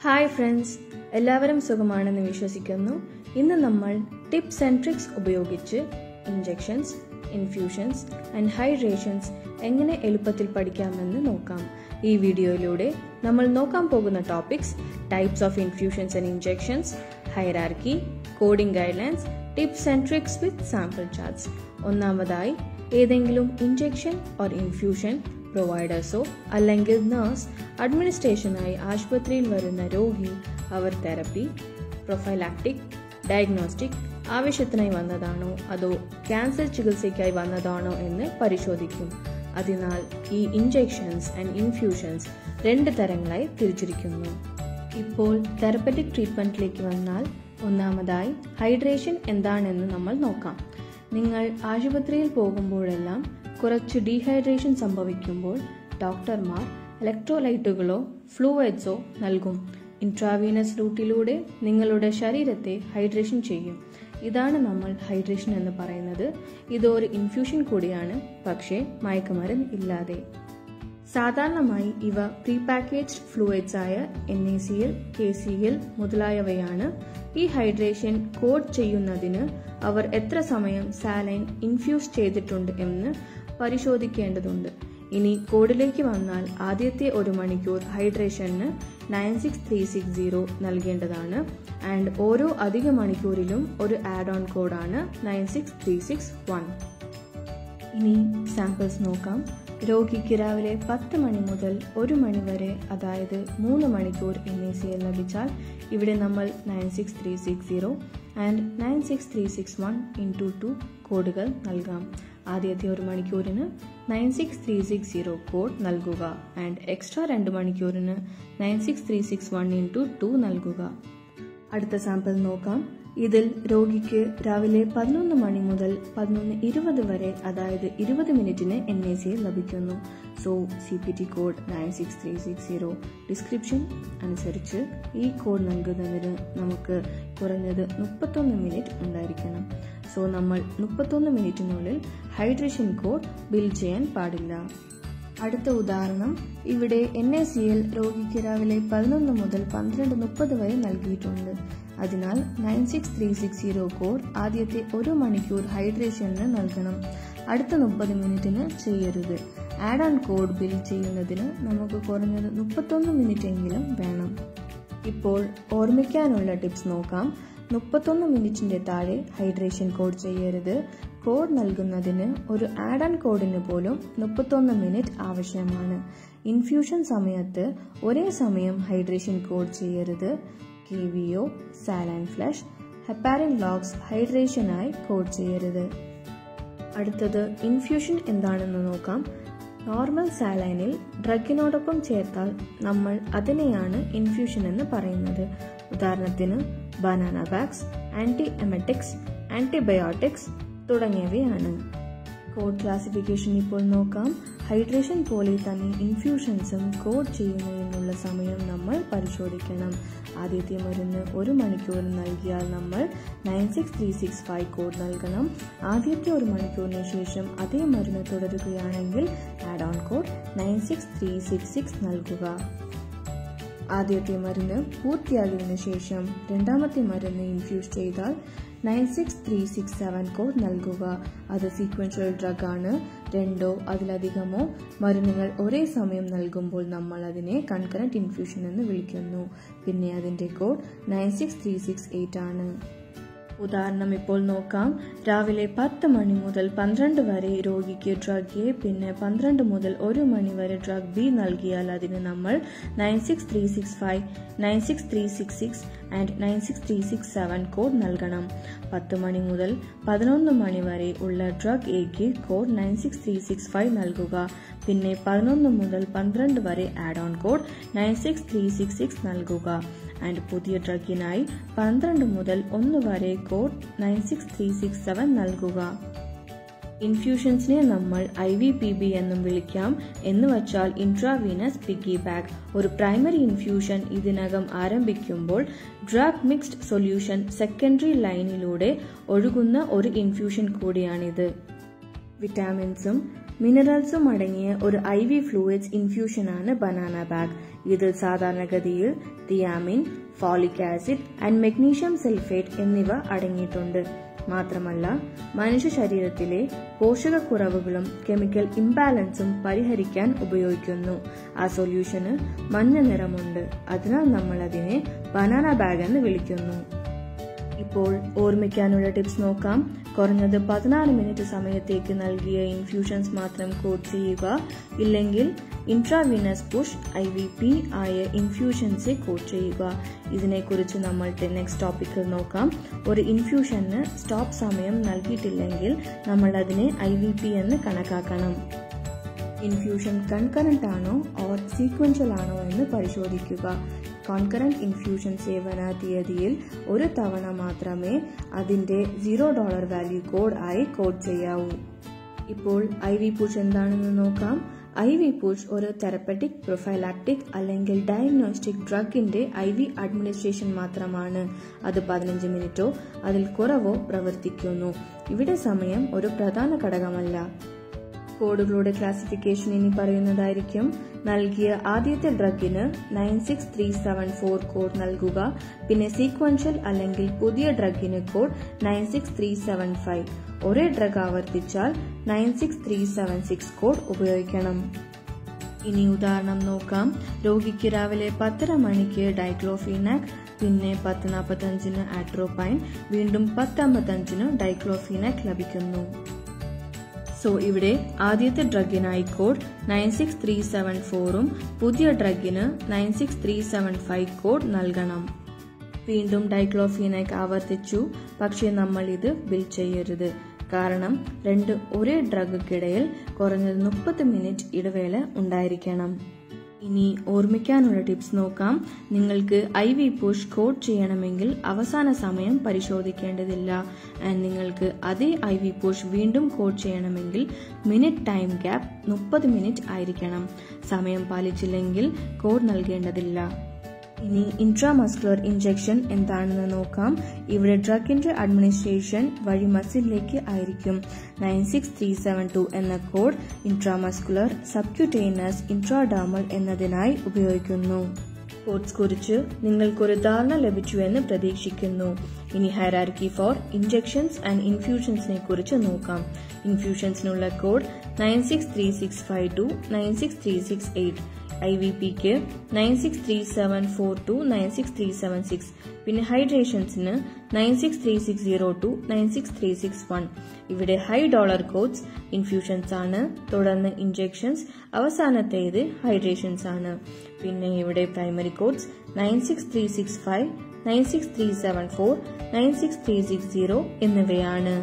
Hi friends, എല്ലാവരും സുഖമാണെന്ന് വിശ്വസിക്കുന്നു. ഇന്ന് നമ്മൾ ടിപ്സ് ആൻഡ് ട്രിക്സ് ഉപയോഗിച്ച് ഇൻജെക്ഷൻസ്, ഇൻഫ്യൂഷൻസ് ആൻഡ് ഹൈഡ്രേഷൻസ് എങ്ങനെ എളുപ്പത്തിൽ പഠിക്കാമെന്ന് നോക്കാം. ഈ വീഡിയോയിലൂടെ നമ്മൾ നോക്കാൻ പോകുന്ന topics types of infusions and injections, hierarchy, coding guidelines, tips and tricks with sample charts. ഒന്നാമതായി, ഏതെങ്കിലും ഇൻജെക്ഷൻ ഓർ ഇൻഫ്യൂഷൻ പ്രൊവൈഡേഴ്സോ അല്ലെങ്കിൽ നഴ്സ് അഡ്മിനിസ്ട്രേഷനായി ആശുപത്രിയിൽ വരുന്ന രോഗി അവർ തെറപ്പി, പ്രൊഫൈലാക്റ്റിക്, ഡയഗ്നോസ്റ്റിക് ആവശ്യത്തിനായി വന്നതാണോ അതോ ക്യാൻസർ ചികിത്സയ്ക്കായി വന്നതാണോ എന്ന് പരിശോധിക്കും. അതിനാൽ ഈ ഇൻജെക്ഷൻസ് ആൻഡ് ഇൻഫ്യൂഷൻസ് രണ്ട് തരങ്ങളായി തിരിച്ചിരിക്കുന്നു. ഇപ്പോൾ തെറപ്പറ്റിക് ട്രീറ്റ്മെന്റിലേക്ക് വന്നാൽ, ഒന്നാമതായി ഹൈഡ്രേഷൻ എന്താണെന്ന് നമ്മൾ നോക്കാം. നിങ്ങൾ ആശുപത്രിയിൽ പോകുമ്പോഴെല്ലാം കുറച്ച് ഡീഹൈഡ്രേഷൻ സംഭവിക്കുമ്പോൾ ഡോക്ടർമാർ ഇലക്ട്രോലൈറ്റുകളോ ഫ്ലൂയിഡ്സോ നൽകും. ഇൻട്രാവീനസ് റൂട്ടിലൂടെ നിങ്ങളുടെ ശരീരത്തെ ഹൈഡ്രേഷൻ ചെയ്യും. ഇതാണ് നമ്മൾ ഹൈഡ്രേഷൻ എന്ന് പറയുന്നത്. ഇതൊരു ഇൻഫ്യൂഷൻ കൂടിയാണ്, പക്ഷേ മയക്കുമരുന്ന് ഇല്ലാതെ. സാധാരണമായി ഇവ പ്രീ പാക്കേജ്ഡ് ഫ്ലൂയിഡ്സ് ആയ NaCl, KCl മുതലായവയാണ്. ഈ ഹൈഡ്രേഷൻ കോഡ് ചെയ്യുന്നതിന് അവർ എത്ര സമയം സാലൈൻ ഇൻഫ്യൂസ് ചെയ്തിട്ടുണ്ട് എന്ന് പരിശോധിക്കേണ്ടതുണ്ട്. ഇനി കോഡിലേക്ക് വന്നാൽ, ആദ്യത്തെ 1 മണിക്കൂർ ഹൈഡ്രേഷന് 96360 നൽകേണ്ടതാണ്. ആൻഡ് ഓരോ അധിക മണിക്കൂറിലും ഒരു ആഡ് ഓൺ കോഡാണ് 96361. ഇനി സാമ്പിൾസ് നോക്കാം. രോഗിക്ക് രാവിലെ 10 മണി മുതൽ 1 മണി വരെ, അതായത് 3 മണിക്കൂർ NaCl ലഭിച്ചാൽ ഇവിടെ നമ്മൾ 96360 ആൻഡ് 96361 × 2 കോഡുകൾ നൽകാം. ആദ്യത്തെ 1 മണിക്കൂറിന് 96360 കോഡ് നൽകുക ആൻഡ് എക്സ്ട്രാ 2 മണിക്കൂറിന് 96361 × 2 നൽകുക. അടുത്ത സാമ്പിൾ നോക്കാം. ഇതിൽ രോഗിക്ക് രാവിലെ 11 മണി മുതൽ 11:20 വരെ, അതായത് 20 മിനിറ്റിന് NaCl ലഭിക്കുന്നു. So CPT code 96360. ഡിസ്ക്രിപ്ഷൻ അനുസരിച്ച് ഈ കോഡ് നൽകുന്നതിന് നമുക്ക് കുറഞ്ഞത് 31 മിനിറ്റ് ഉണ്ടായിരിക്കണം. സോ നമ്മൾ 31 മിനിറ്റിനുള്ളിൽ ഹൈഡ്രേഷൻ കോഡ് ബിൽ ചെയ്യാൻ പാടില്ല. അടുത്ത ഉദാഹരണം, ഇവിടെ NaCl രോഗിക്ക് രാവിലെ 11 മുതൽ 12:30 വരെ നൽകിയിട്ടുണ്ട്. അതിനാൽ 96360 കോഡ് ആദ്യത്തെ 1 മണിക്കൂർ ഹൈഡ്രേഷന് നൽകണം. അടുത്ത 30 മിനിറ്റിന് ചെയ്യരുത്. ആഡ് ഓൺ കോഡ് ബിൽ ചെയ്യുന്നതിന് നമുക്ക് കുറഞ്ഞത് 31 മിനിറ്റ് എങ്കിലും വേണം. ഇപ്പോൾ ഓർമ്മിക്കാനുള്ള ടിപ്സ് നോക്കാം. 31 മിനിറ്റിന്റെ താഴെ ഹൈഡ്രേഷൻ കോഡ് ചെയ്യരുത്. കോഡ് നൽകുന്നതിന് ഒരു ആഡ് ഓൺ കോഡിന് പോലും 31 മിനിറ്റ് ആവശ്യമാണ്. ഇൻഫ്യൂഷൻ സമയത്ത് ഒരേ സമയം ഹൈഡ്രേഷൻ കോഡ് ചെയ്യരുത്. KVO, saline flush, heparin locks ഹൈഡ്രേഷനായി കോഡ് ചെയ്യരുത്. അടുത്തത് ഇൻഫ്യൂഷൻ എന്താണെന്ന് നോക്കാം. നോർമൽ സാലൈനിൽ ഡ്രഗിനോടൊപ്പം ചേർത്താൽ നമ്മൾ അതിനെയാണ് ഇൻഫ്യൂഷൻ എന്ന് പറയുന്നത്. ഉദാഹരണത്തിന് ബനാന ബാഗ്സ്, ആന്റി എമറ്റിക്സ്, ആന്റിബയോട്ടിക്സ് തുടങ്ങിയവയാണ്. കോഡ് ക്ലാസിഫിക്കേഷൻ ഇപ്പോൾ നോക്കാം. ഹൈഡ്രേഷൻ പോലെ തന്നെ ഇൻഫ്യൂഷൻസും കോഡ് ചെയ്യുന്നതിനുള്ള സമയം നമ്മൾ പരിശോധിക്കണം. ആദ്യത്തെ മരുന്ന് 1 മണിക്കൂർ നൽകിയാൽ നമ്മൾ 96365 കോഡ് നൽകണം. ആദ്യത്തെ 1 മണിക്കൂറിന് ശേഷം അതേ മരുന്ന് തുടരുകയാണെങ്കിൽ ആഡ് ഓൺ കോഡ് 96366 നൽകുക. ആദ്യത്തെ മരുന്ന് പൂർത്തിയായതിനു ശേഷം രണ്ടാമത്തെ മരുന്ന് ഇൻഫ്യൂസ് ചെയ്താൽ 96367 കോഡ് നൽകുക. അത് സീക്വൻഷ്യൽ ഡ്രഗ് ആണ്. 2 അതിലധികമോ മരുന്നുകൾ ഒരേ സമയം നൽകുമ്പോൾ നമ്മൾ അതിനെ കൺകറന്റ് ഇൻഫ്യൂഷൻ എന്ന് വിളിക്കുന്നു. പിന്നെ അതിന്റെ കോഡ് 96368 ആണ്. ഉദാഹരണം ഇപ്പോൾ നോക്കാം. രാവിലെ 10 മണി മുതൽ 12 വരെ രോഗിക്ക് ഡ്രഗ് എ, പിന്നെ 12 മുതൽ 1 മണി വരെ ഡ്രഗ് ബി നൽകിയാൽ അതിന് നമ്മൾ 96365, 96366 ആൻഡ് 96367 കോഡ് നൽകണം. 10 മണി മുതൽ 11 മണി വരെ ഉള്ള ഡ്രഗ് എക്ക് കോഡ് 96365 നൽകുക. പിന്നെ 11 മുതൽ 12 വരെ ആഡ് ഓൺ കോഡ് 96366 നൽകുക. ആൻഡ് പുതിയ ഡ്രഗിനായി 12 മുതൽ 1 വരെ കോഡ് 96367 നൽകുക. ഇൻഫ്യൂഷൻസിനെ നമ്മൾ IVPB എന്നും വിളിക്കാം. എന്ന് വച്ചാൽ ഇൻട്രാവീനസ് പിഗ്ഗി ബാഗ്. ഒരു പ്രൈമറി ഇൻഫ്യൂഷൻ ഇതിനകം ആരംഭിക്കുമ്പോൾ ഡ്രഗ് മിക്സ്ഡ് സൊല്യൂഷൻ സെക്കൻഡറി ലൈനിലൂടെ ഒഴുകുന്ന ഒരു ഇൻഫ്യൂഷൻ കൂടിയാണിത്. വിറ്റാമിൻസും മിനറൽസും അടങ്ങിയ ഒരു IV ഫ്ലൂയിഡ്സ് ഇൻഫ്യൂഷനാണ് ബനാന ബാഗ്. ഇതിൽ സാധാരണഗതിയിൽ thiamine, folic acid and magnesium sulphate എന്നിവ അടങ്ങിയിട്ടുണ്ട്. മാത്രമല്ല, മനുഷ്യ ശരീരത്തിലെ പോഷകക്കുറവുകളും കെമിക്കൽ ഇംബാലൻസും പരിഹരിക്കാൻ ഉപയോഗിക്കുന്നു. ആ സൊല്യൂഷന് മഞ്ഞ നിറമുണ്ട്. അതിനാൽ നമ്മൾ അതിനെ ബനാന ബാഗ് എന്ന് വിളിക്കുന്നു. ഇപ്പോൾ ഓർമ്മിക്കാനുള്ള ടിപ്സ് നോക്കാം. കുറഞ്ഞത് 16 മിനിറ്റ് സമയത്തേക്ക് നൽകിയ ഇൻഫ്യൂഷൻസ് മാത്രം കോട്ട് ചെയ്യുക. ഇല്ലെങ്കിൽ ഇൻട്രാവീനസ് പുഷ് IVP ആയ ഇൻഫ്യൂഷൻസ് കോട്ട് ചെയ്യുക. ഇതിനെക്കുറിച്ച് നമ്മൾ നെക്സ്റ്റ് ടോപ്പിക്കിൽ നോക്കാം. ഒരു ഇൻഫ്യൂഷന് സ്റ്റോപ്പ് സമയം നൽകിയിട്ടില്ലെങ്കിൽ നമ്മൾ അതിനെ IVP എന്ന് കണക്കാക്കണം. ഇൻഫ്യൂഷൻ കൺകറന്റ് ആണോ ഓർ സീക്വൻഷ്യൽ ആണോ എന്ന് പരിശോധിക്കുക. കോൺകറന്റ് ഇൻഫ്യൂഷൻ സേവന തീയതിയിൽ ഒരു തവണ മാത്രമേ അതിന്റെ $0 വാല്യൂ കോഡ് ആയി കോഡ് ചെയ്യാവൂ. ഇപ്പോൾ IV പുഷ് എന്താണെന്ന് നോക്കാം. IV പുഷ് ഒരു തെറപ്പറ്റിക്, പ്രൊഫൈലാക്ടിക് അല്ലെങ്കിൽ ഡയഗ്നോസ്റ്റിക് ഡ്രഗിന്റെ IV അഡ്മിനിസ്ട്രേഷൻ മാത്രമാണ്. അത് 15 മിനിറ്റോ അതിൽ കുറവോ പ്രവർത്തിക്കുന്നു. ഇവിടെ സമയം ഒരു പ്രധാന ഘടകമല്ല. കോഡുകളുടെ ക്ലാസിഫിക്കേഷൻ ഇനി പറയുന്നതായിരിക്കും. നൽകിയ ആദ്യത്തെ ഡ്രഗിന് 96374 കോഡ് നൽകുക. പിന്നെ സീക്വൻഷ്യൽ അല്ലെങ്കിൽ പുതിയ ഡ്രഗിന് കോഡ് 96375. ഒരേ ഡ്രഗ് ആവർത്തിച്ചാൽ 96376 കോഡ് ഉപയോഗിക്കണം. ഇനി ഉദാഹരണം നോക്കാം. രോഗിക്ക് രാവിലെ 10:30 മണിക്ക് ഡൈക്ലോഫീനാക്, പിന്നെ 10:45 ആട്രോപൈൻ, വീണ്ടും 10:55 ഡൈക്ലോഫീനാക് ലഭിക്കുന്നു. സോ ഇവിടെ ആദ്യത്തെ ഡ്രഗിനായി കോഡ് 96374ഉം പുതിയ ഡ്രഗിന് 96375 കോഡ് നൽകണം. വീണ്ടും ഡൈക്ലോഫീനാക് ആവർത്തിച്ചു. പക്ഷേ നമ്മൾ ഇത് ബിൽ ചെയ്യരുത്. കാരണം രണ്ട് ഒരേ ഡ്രഗിനിടയിൽ കുറഞ്ഞത് 30 മിനിറ്റ് ഇടവേള ഉണ്ടായിരിക്കണം. ഇനി ഓർമ്മിക്കാനുള്ള ടിപ്സ് നോക്കാം. നിങ്ങൾക്ക് IV പുഷ് കോഡ് ചെയ്യണമെങ്കിൽ അവസാന സമയം പരിശോധിക്കേണ്ടതില്ല. ആൻഡ് നിങ്ങൾക്ക് അതേ IV പുഷ് വീണ്ടും കോഡ് ചെയ്യണമെങ്കിൽ മിനിറ്റ് ടൈം ഗ്യാപ്പ് 30 മിനിറ്റ് ആയിരിക്കണം. സമയം പാലിച്ചില്ലെങ്കിൽ കോഡ് നൽകേണ്ടതില്ല. ഇനി ഇൻട്രാമസ്കുലർ ഇൻജെക്ഷൻ എന്താണെന്ന് നോക്കാം. ഇവിടെ ഡ്രഗിന്റെ അഡ്മിനിസ്ട്രേഷൻ വഴി മസിലിലേക്ക് ആയിരിക്കും. 96372 എന്ന കോഡ് ഇൻട്രാമസ്കുലർ, സബ്ക്യൂട്ടേനസ്, ഇൻട്രാഡെർമൽ എന്നതിനായി ഉപയോഗിക്കുന്നു. കോഡ്സ് കുറിച്ച് നിങ്ങൾക്കൊരു ധാരണ ലഭിച്ചുവെന്ന് പ്രതീക്ഷിക്കുന്നു. ഇനി ഹൈറാർക്കി ഫോർ ഇൻജെക്ഷൻസ് ആൻഡ് ഇൻഫ്യൂഷൻസിനെ കുറിച്ച് നോക്കാം. ഇൻഫ്യൂഷൻസിനുള്ള കോഡ് 96365 96368. IVPക്ക് 96374 96376. പിന്നെ ഹൈഡ്രേഷൻസിന് 96360 96361. ഇവിടെ $high കോഡ്സ് ഇൻഫ്യൂഷൻസ് ആണ്. തുടർന്ന് ഇൻജെക്ഷൻസ്, അവസാനത്തേത് ഹൈഡ്രേഷൻസ് ആണ്. പിന്നെ ഇവിടെ പ്രൈമറി കോഡ്സ് 96365 96374 96360 എന്നിവയാണ്.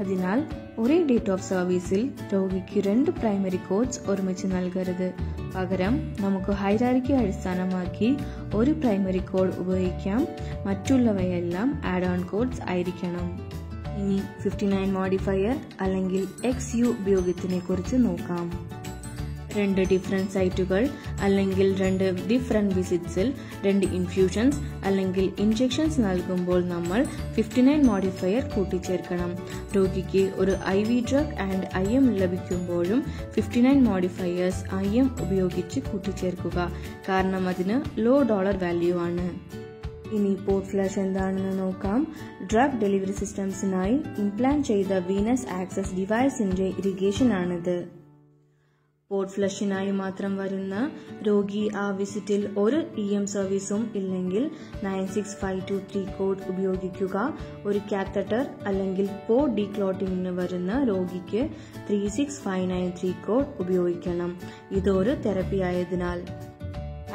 അതിനാൽ ഒരേ ഡേറ്റ് ഓഫ് സർവീസിൽ രോഗിക്ക് 2 പ്രൈമറി കോഡ്സ് ഒരുമിച്ച് നൽകരുത്. പകരം നമുക്ക് ഹൈറാർക്കി അടിസ്ഥാനമാക്കി ഒരു പ്രൈമറി കോഡ് ഉപയോഗിക്കാം. മറ്റുള്ളവയെല്ലാം ആഡ് ഓൺ കോഡ്സ് ആയിരിക്കണം. ഇനി 59 മോഡിഫയർ അല്ലെങ്കിൽ XU ഉപയോഗത്തിനെ കുറിച്ച് നോക്കാം. 2 ഡിഫറെന്റ് സൈറ്റുകൾ അല്ലെങ്കിൽ 2 ഡിഫറെന്റ് വിസിറ്റ്സിൽ 2 ഇൻഫ്യൂഷൻസ് അല്ലെങ്കിൽ ഇൻജെക്ഷൻസ് നൽകുമ്പോൾ നമ്മൾ 59 മോഡിഫയർ കൂട്ടിച്ചേർക്കണം. രോഗിക്ക് ഒരു IV drug and IM ലഭിക്കുമ്പോഴും 59 modifiers IM ഉപയോഗിച്ച് കൂട്ടിച്ചേർക്കുക. കാരണം അതിന് $low വാല്യൂ ആണ്. ഇനി പോർട്ട് ഫ്ലഷ് എന്താണെന്ന് നോക്കാം. ഡ്രഗ് ഡെലിവറി സിസ്റ്റംസിനായി ഇംപ്ലാന്റ് ചെയ്ത വീനസ് ആക്സസ് ഡിവൈസിന്റെ ഇറിഗേഷൻ ആണിത്. പോർട്ട് ഫ്ലഷിനായി മാത്രം വരുന്ന രോഗി ആ വിസിറ്റിൽ ഒരു EM സർവീസും ഇല്ലെങ്കിൽ 96523 കോഡ് ഉപയോഗിക്കുക. ഒരു കാത്തറ്റർ അല്ലെങ്കിൽ പോർട്ട് ഡീക്ലോട്ടിങ്ങിന് വരുന്ന രോഗിക്ക് 36593 കോഡ് ഉപയോഗിക്കണം. ഇതൊരു തെറപ്പി ആയതിനാൽ.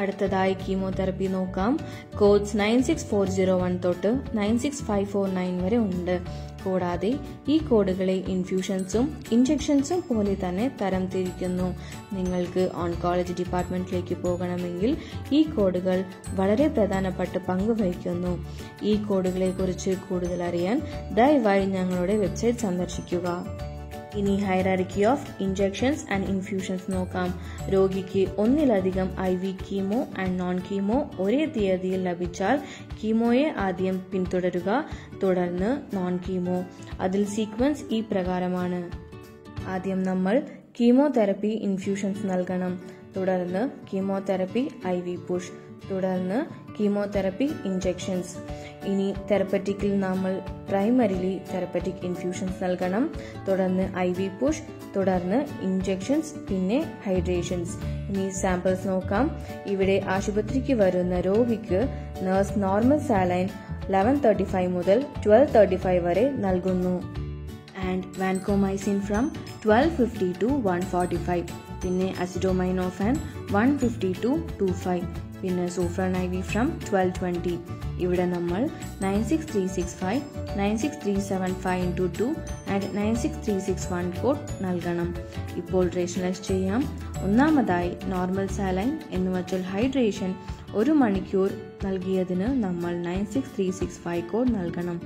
അടുത്തതായി കീമോതെറപ്പി നോക്കാം. കോഡ്സ് 96401 തൊട്ട് 96549 വരെ ഉണ്ട്. കൂടാതെ ഈ കോഡുകളെ ഇൻഫ്യൂഷൻസും ഇൻജെക്ഷൻസും പോലെ തന്നെ തരം തിരിക്കുന്നു. നിങ്ങൾക്ക് ഓൺകോളജി ഡിപ്പാർട്ട്മെന്റിലേക്ക് പോകണമെങ്കിൽ ഈ കോഡുകൾ വളരെ പ്രധാനപ്പെട്ട പങ്ക് വഹിക്കുന്നു. ഈ കോഡുകളെ കുറിച്ച് കൂടുതൽ അറിയാൻ ദയവായി ഞങ്ങളുടെ വെബ്സൈറ്റ് സന്ദർശിക്കുക. ഇനി hierarchy of injections and infusions നോക്കാം. രോഗിക്ക് ഒന്നിലധികം IV chemo and non chemo ഒരേ തീയതിയിൽ ലഭിച്ചാൽ കീമോയെ ആദ്യം പിന്തുടരുക, തുടർന്ന് നോൺ കീമോ. അതിൽ സീക്വൻസ് ഈ പ്രകാരമാണ്: ആദ്യം നമ്മൾ കീമോതെറപ്പി ഇൻഫ്യൂഷൻസ് നൽകണം. തുടർന്ന് കീമോതെറപ്പി IV പുഷ്, തുടർന്ന് കീമോതെറപ്പി ഇഞ്ചെക്ഷൻസ്. ഇനി തെറപ്പറ്റിക്കിൽ നമ്മൾ പ്രൈമറിലി തെറപ്പറ്റിക് ഇൻഫ്യൂഷൻസ് നൽകണം, തുടർന്ന് IV പുഷ്, തുടർന്ന് ഇഞ്ചെക്ഷൻസ്, പിന്നെ ഹൈഡ്രേഷൻസ്. ഇനി സാമ്പിൾസ് നോക്കാം. ഇവിടെ ആശുപത്രിക്ക് വരുന്ന രോഗിക്ക് നഴ്സ് നോർമൽ സാലൈൻ 1135 മുതൽ 1235 വരെ നൽകുന്നു. ആൻഡ് വാൻകോമൈസിൻ ഫ്രം 1250 to 145, പിന്നെ അസിറ്റോമൈനോഫാൻ 150 to 25, പിന്നെ സൂഫ്രാൻ IV ഫ്രം 1220. ഇവിടെ നമ്മൾ 96365, 96375 × 2 ആൻഡ് 96361 കോഡ് നൽകണം. ഇപ്പോൾ റേഷനലൈസ് ചെയ്യാം. ഒന്നാമതായി നോർമൽ സാലൈൻ എന്ന് വച്ചാൽ ഹൈഡ്രേഷൻ 1 മണിക്കൂർ നൽകിയതിന് നമ്മൾ 96365 കോഡ് നൽകണം.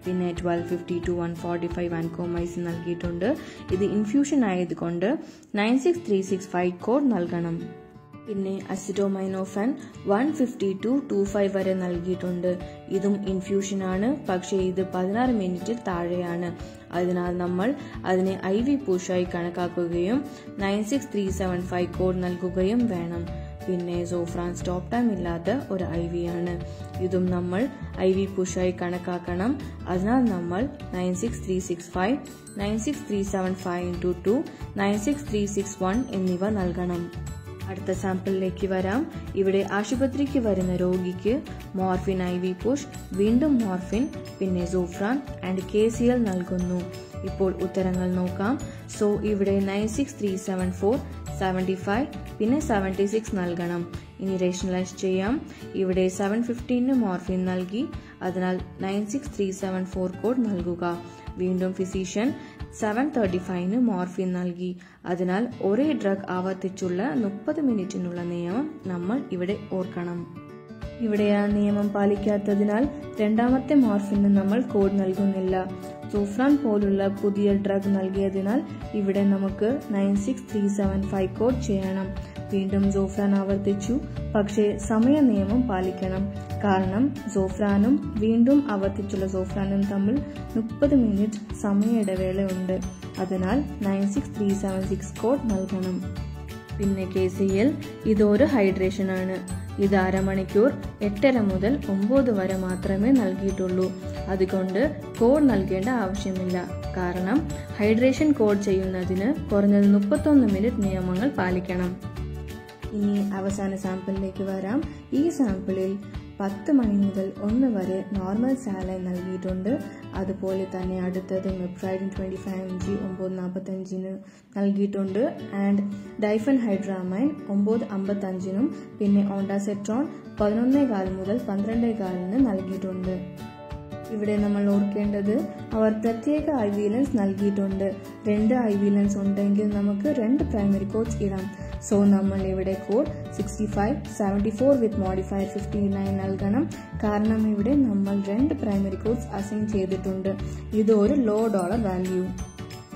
പിന്നെ 1250 to 145 വാൻകോമൈസിൻ നൽകിയിട്ടുണ്ട്. ഇത് ഇൻഫ്യൂഷൻ ആയതുകൊണ്ട് 96365 കോഡ് നൽകണം. പിന്നെ അസിറ്റോമൈനോഫാൻ 150 to 25 വരെ നൽകിയിട്ടുണ്ട്. ഇതും ഇൻഫ്യൂഷനാണ്, പക്ഷേ ഇത് 16 മിനിറ്റിൽ താഴെയാണ്. അതിനാൽ നമ്മൾ അതിനെ IV പുഷായി കണക്കാക്കുകയും 96375 കോഡ് നൽകുകയും വേണം. പിന്നെ സോഫ്രാൻ സ്റ്റോപ്പ് ടൈം ഇല്ലാത്ത ഒരു IV ആണ്. ഇതും നമ്മൾ IV പുഷായി കണക്കാക്കണം. അതിനാൽ നമ്മൾ 96365, 96375 × 2, 96361 എന്നിവ നൽകണം. അടുത്ത സാമ്പിളിലേക്ക് വരാം. ഇവിടെ ആശുപത്രിക്ക് വരുന്ന രോഗിക്ക് മോർഫിൻ IV പുഷ്, വീണ്ടും മോർഫിൻ, പിന്നെ സോഫ്രാൻ ആൻഡ് KCL നൽകുന്നു. ഇപ്പോൾ ഉത്തരങ്ങൾ നോക്കാം. സോ ഇവിടെ 96374, 75, പിന്നെ 76 നൽകണം. ഇനി റേഷനലൈസ് ചെയ്യാം. ഇവിടെ 715 മോർഫിൻ നൽകി, അതിനാൽ 96374 കോഡ് നൽകുക. വീണ്ടും ഫിസിഷ്യൻ 735 മോർഫിൻ നൽകി, അതിനാൽ ഒരേ ഡ്രഗ് ആവർത്തിച്ചുള്ള 30 മിനിറ്റിനുള്ള നിയമം നമ്മൾ ഇവിടെ ഓർക്കണം. ഇവിടെ ആ നിയമം പാലിക്കാത്തതിനാൽ രണ്ടാമത്തെ മോർഫിന് നമ്മൾ കോഡ് നൽകുന്നില്ല. സൂഫ്രാൻ പോലുള്ള പുതിയ ഡ്രഗ് നൽകിയതിനാൽ ഇവിടെ നമുക്ക് 96375 കോഡ് ചെയ്യണം. വീണ്ടും സോഫ്രാൻ ആവർത്തിച്ചു, പക്ഷേ സമയ നിയമം പാലിക്കണം. കാരണം സോഫ്രാനും വീണ്ടും ആവർത്തിച്ചുള്ള സോഫ്രാനും തമ്മിൽ 30 മിനിറ്റ് സമയ ഇടവേളയുണ്ട്. അതിനാൽ 96376 കോഡ് നൽകണം. പിന്നെ KCL ഇതൊരു ഹൈഡ്രേഷൻ ആണ്. ഇത് അരമണിക്കൂർ 8:30 മുതൽ 9 വരെ മാത്രമേ നൽകിയിട്ടുള്ളൂ. അതുകൊണ്ട് കോഡ് നൽകേണ്ട ആവശ്യമില്ല. കാരണം ഹൈഡ്രേഷൻ കോഡ് ചെയ്യുന്നതിന് കുറഞ്ഞത് 31 മിനിറ്റ് നിയമങ്ങൾ പാലിക്കണം. ഇനി അവസാന സാമ്പിളിലേക്ക് വരാം. ഈ സാമ്പിളിൽ 10 മണി മുതൽ 1 വരെ നോർമൽ സാലൈൻ നൽകിയിട്ടുണ്ട്. അതുപോലെ തന്നെ അടുത്തത് മെപ്രൈഡിൻ 25 mg 9:45 നൽകിയിട്ടുണ്ട്. ആൻഡ് ഡൈഫൻഹൈഡ്രാമൈൻ 9:55 പിന്നെ ഓണ്ടാസെട്രോൺ 11:15 മുതൽ 12:15 നൽകിയിട്ടുണ്ട്. ഇവിടെ നമ്മൾ ഓർക്കേണ്ടത് അവർ പ്രത്യേക IV ലെൻസ് നൽകിയിട്ടുണ്ട്. 2 IV ലെൻസ് ഉണ്ടെങ്കിൽ നമുക്ക് 2 പ്രൈമറി കോഡ്സ് ഇടാം. സോ നമ്മൾ ഇവിടെ കോഡ് 65, 74 വിത്ത് മോഡിഫയർ 59 നൽകണം. കാരണം ഇവിടെ നമ്മൾ 2 പ്രൈമറി കോഡ്സ് അസൈൻ ചെയ്തിട്ടുണ്ട്. ഇത് ഒരു ലോ ഡോളർ വാല്യൂ.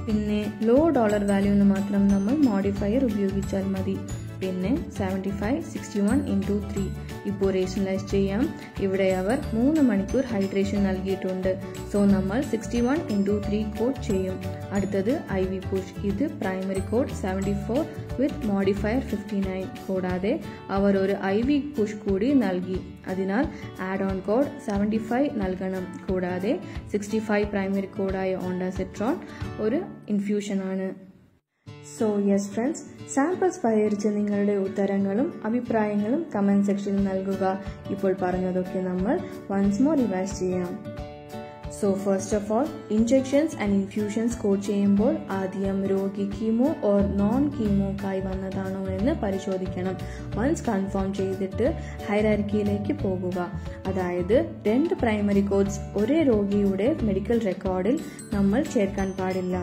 പിന്നെ ലോ ഡോളർ വാല്യൂന്ന് മാത്രം നമ്മൾ മോഡിഫയർ ഉപയോഗിച്ചാൽ മതി. പിന്നെ 75, 61 × 3. ഇപ്പോൾ റേഷനലൈസ് ചെയ്യാം. ഇവിടെ അവർ 3 മണിക്കൂർ ഹൈഡ്രേഷൻ നൽകിയിട്ടുണ്ട്. സോ നമ്മൾ 61 × 3 കോഡ് ചെയ്യും. അടുത്തത് IV പുഷ്. ഇത് പ്രൈമറി കോഡ് 74 വിത്ത് മോഡിഫയർ 59. കൂടാതെ അവർ ഒരു IV പുഷ് കൂടി നൽകി. അതിനാൽ ആഡ് ഓൺ കോഡ് 75 നൽകണം. കൂടാതെ 65 പ്രൈമറി കോഡായ ഓണ്ടാസെട്രോൺ ഒരു ഇൻഫ്യൂഷൻ ആണ്. സോ യെസ് ഫ്രണ്ട്സ്, സാമ്പിൾസ് പരിഹരിച്ച് നിങ്ങളുടെ ഉത്തരങ്ങളും അഭിപ്രായങ്ങളും കമന്റ് സെക്ഷനിൽ നൽകുക. ഇപ്പോൾ പറഞ്ഞതൊക്കെ നമ്മൾ വൺസ് മോർ റിവൈസ് ചെയ്യാം. So first of all, injections and infusions code ചെയ്യുമ്പോൾ ആദ്യം രോഗി കീമോ ഓർ നോൺ കീമോക്കായി വന്നതാണോ എന്ന് പരിശോധിക്കണം. വൺസ് കൺഫേം ചെയ്തിട്ട് ഹൈറാർക്കിയിലേക്ക് പോകുക. അതായത് 2 പ്രൈമറി കോഡ്സ് ഒരേ രോഗിയുടെ മെഡിക്കൽ റെക്കോർഡിൽ നമ്മൾ ചേർക്കാൻ പാടില്ല.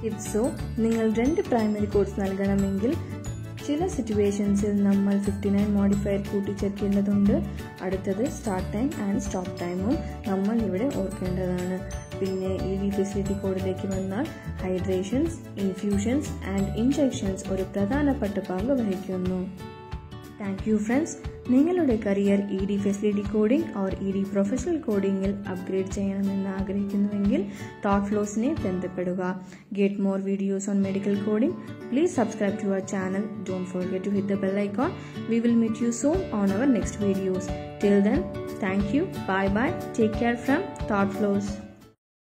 ഇഫ് സോ, നിങ്ങൾ 2 പ്രൈമറി കോഡ്സ് നൽകണമെങ്കിൽ ചില സിറ്റുവേഷൻസിൽ നമ്മൾ 59 മോഡിഫയർ കൂട്ടിച്ചേർക്കേണ്ടതുണ്ട്. അടുത്തത് സ്റ്റാർട്ട് ടൈം ആൻഡ് സ്റ്റോപ്പ് ടൈമും നമ്മൾ ഇവിടെ ഓർക്കേണ്ടതാണ്. പിന്നെ EV ഫെസിലിറ്റി കോഡിലേക്ക് വന്നാൽ ഹൈഡ്രേഷൻസ്, ഇൻഫ്യൂഷൻസ് ആൻഡ് ഇൻജെക്ഷൻസ് ഒരു പ്രധാനപ്പെട്ട പങ്ക് വഹിക്കുന്നു. Thank you friends. നിങ്ങളുടെ career ED facility coding or ED professional കോഡിംഗിൽ അപ്ഗ്രേഡ് ചെയ്യണമെന്ന് ആഗ്രഹിക്കുന്നുവെങ്കിൽ തോട്ട് ഫ്ലോസിനെ ബന്ധപ്പെടുക. Get more videos on medical coding. Please subscribe to our channel. Don't forget to hit the bell icon. We will meet you soon on our next videos. Till then, thank you. Bye bye. Take care from Thought Flows.